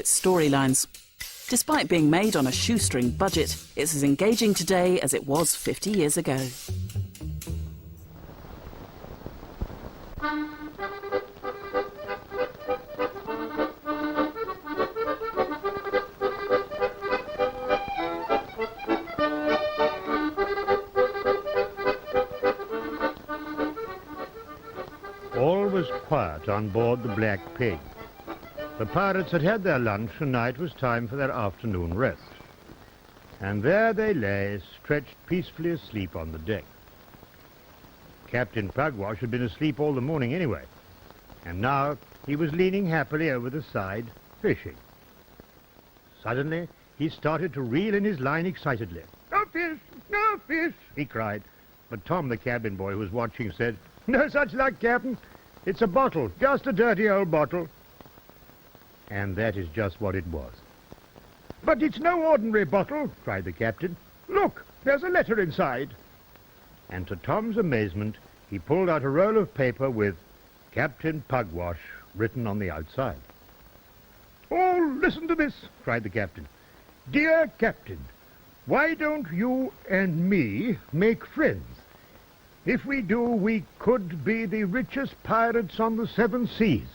its storylines. Despite being made on a shoestring budget, it's as engaging today as it was 50 years ago. All was quiet on board the Black Pig. The pirates had had their lunch, and now it was time for their afternoon rest. And there they lay, stretched peacefully asleep on the deck. Captain Pugwash had been asleep all the morning anyway, and now he was leaning happily over the side, fishing. Suddenly, he started to reel in his line excitedly. "No fish! No fish!" he cried. But Tom, the cabin boy who was watching, said, "No such luck, Captain. It's a bottle, just a dirty old bottle." And that is just what it was. "But it's no ordinary bottle," cried the captain. "Look, there's a letter inside." And to Tom's amazement, he pulled out a roll of paper with Captain Pugwash written on the outside. "Oh, listen to this," cried the captain. "Dear Captain, why don't you and me make friends? If we do, we could be the richest pirates on the 7 seas.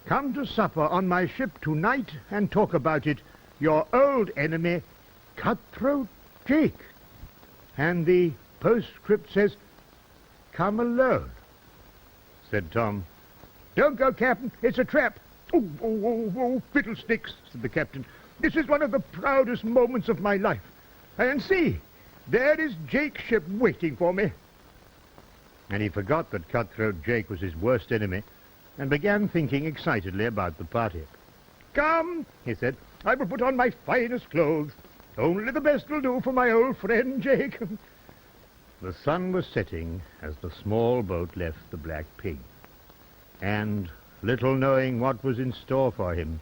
Come to supper on my ship tonight and talk about it. Your old enemy, Cutthroat Jake." And the postscript says, "Come alone," said Tom. "Don't go, Captain. It's a trap." Oh, fiddlesticks," said the captain. "This is one of the proudest moments of my life. And see, there is Jake's ship waiting for me." And he forgot that Cutthroat Jake was his worst enemy and began thinking excitedly about the party. "Come," he said, "I will put on my finest clothes. Only the best will do for my old friend Jake." The sun was setting as the small boat left the Black Pig. And, little knowing what was in store for him,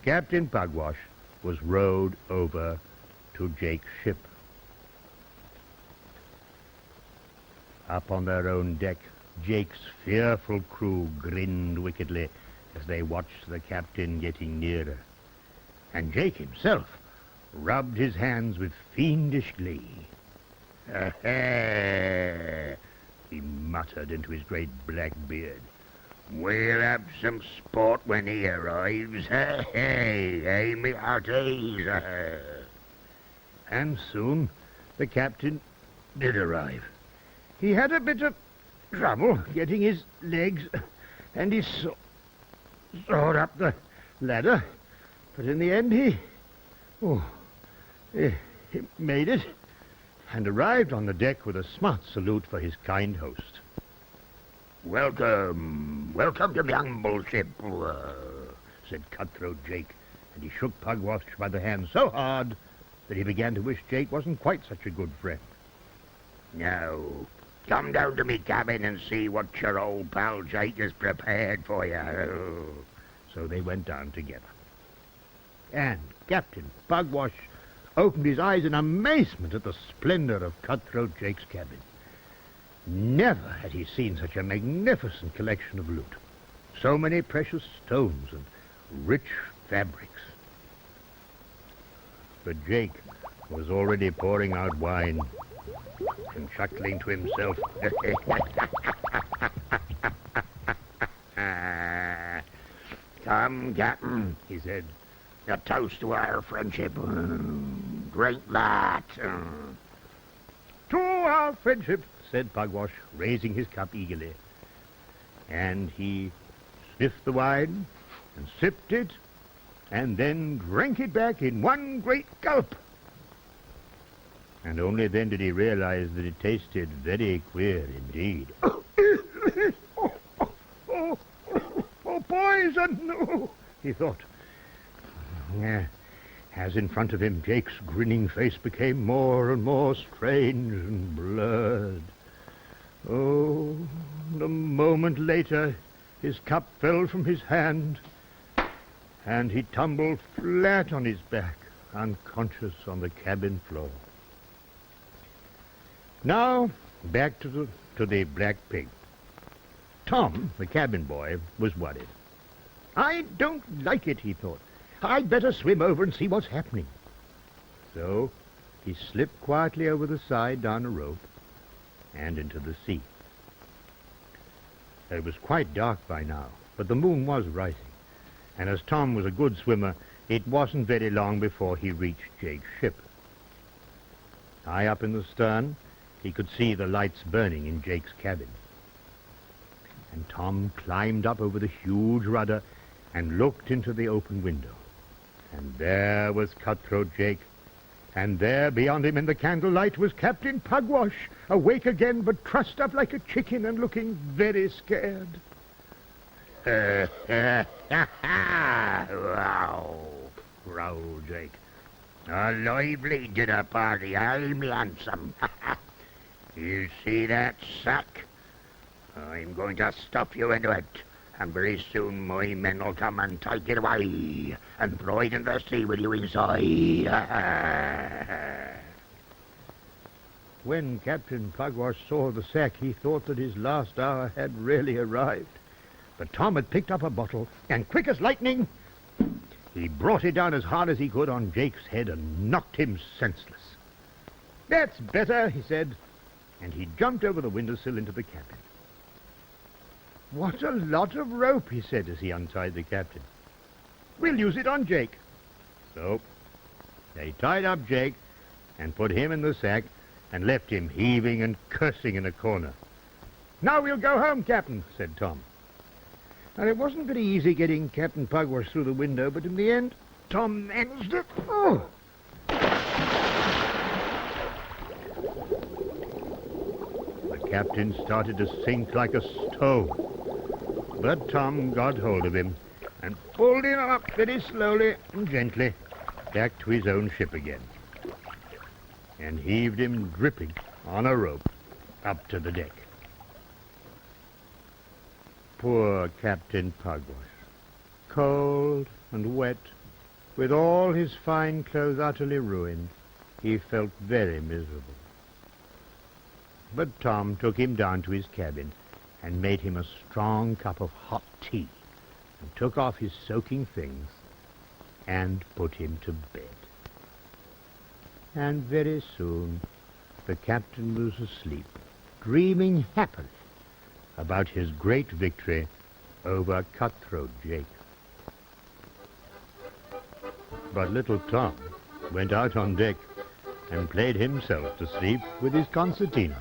Captain Pugwash was rowed over to Jake's ship. Up on their own deck, Jake's fearful crew grinned wickedly as they watched the captain getting nearer. And Jake himself rubbed his hands with fiendish glee. He muttered into his great black beard. "We'll have some sport when he arrives. Hey, me hearties." And soon the captain did arrive. He had a bit of trouble getting his legs, and he soared up the ladder, but in the end he made it and arrived on the deck with a smart salute for his kind host. Welcome to the humble ship," said Cutthroat Jake, and he shook Pugwash by the hand so hard that he began to wish Jake wasn't quite such a good friend. "Now, come down to me cabin and see what your old pal Jake has prepared for you." So they went down together. And Captain Pugwash opened his eyes in amazement at the splendor of Cutthroat Jake's cabin. Never had he seen such a magnificent collection of loot. So many precious stones and rich fabrics. But Jake was already pouring out wine and chuckling to himself. "Come, Captain," he said, "a toast to our friendship. Drink that." "To our friendship," said Pugwash, raising his cup eagerly. And he sniffed the wine and sipped it and then drank it back in one great gulp. And only then did he realize that it tasted very queer indeed. Oh, poison! He thought. As in front of him, Jake's grinning face became more and more strange and blurred. Oh, a moment later, his cup fell from his hand, and he tumbled flat on his back, unconscious on the cabin floor. Now, back to the Black Pig. Tom, the cabin boy, was worried. "I don't like it," he thought. I'd better swim over and see what's happening. So he slipped quietly over the side down a rope and into the sea. It was quite dark by now, but the moon was rising, and as Tom was a good swimmer, it wasn't very long before he reached Jake's ship. High up in the stern, he could see the lights burning in Jake's cabin. And Tom climbed up over the huge rudder and looked into the open window. And there was Cutthroat Jake, and there beyond him in the candlelight was Captain Pugwash, awake again but trussed up like a chicken and looking very scared. Wow, growled Jake. A lively dinner party, eh, me handsome? You see that sack? I'm going to stuff you into it, and very soon my men will come and take it away and throw it in the sea with you inside. When Captain Pugwash saw the sack, he thought that his last hour had really arrived. But Tom had picked up a bottle, and quick as lightning, he brought it down as hard as he could on Jake's head and knocked him senseless. "That's better," he said, and he jumped over the windowsill into the cabin. "What a lot of rope," he said as he untied the captain. "We'll use it on Jake." So they tied up Jake and put him in the sack and left him heaving and cursing in a corner. "Now we'll go home, Captain," said Tom. And it wasn't very easy getting Captain Pugwash through the window, but in the end, Tom managed it. Oh! The captain started to sink like a stone, but Tom got hold of him and pulled him up very slowly and gently back to his own ship again, and heaved him dripping on a rope up to the deck. Poor Captain Pugwash, cold and wet, with all his fine clothes utterly ruined, he felt very miserable. But Tom took him down to his cabin and made him a strong cup of hot tea and took off his soaking things and put him to bed. And very soon the captain was asleep, dreaming happily about his great victory over Cutthroat Jake. But little Tom went out on deck and played himself to sleep with his concertina.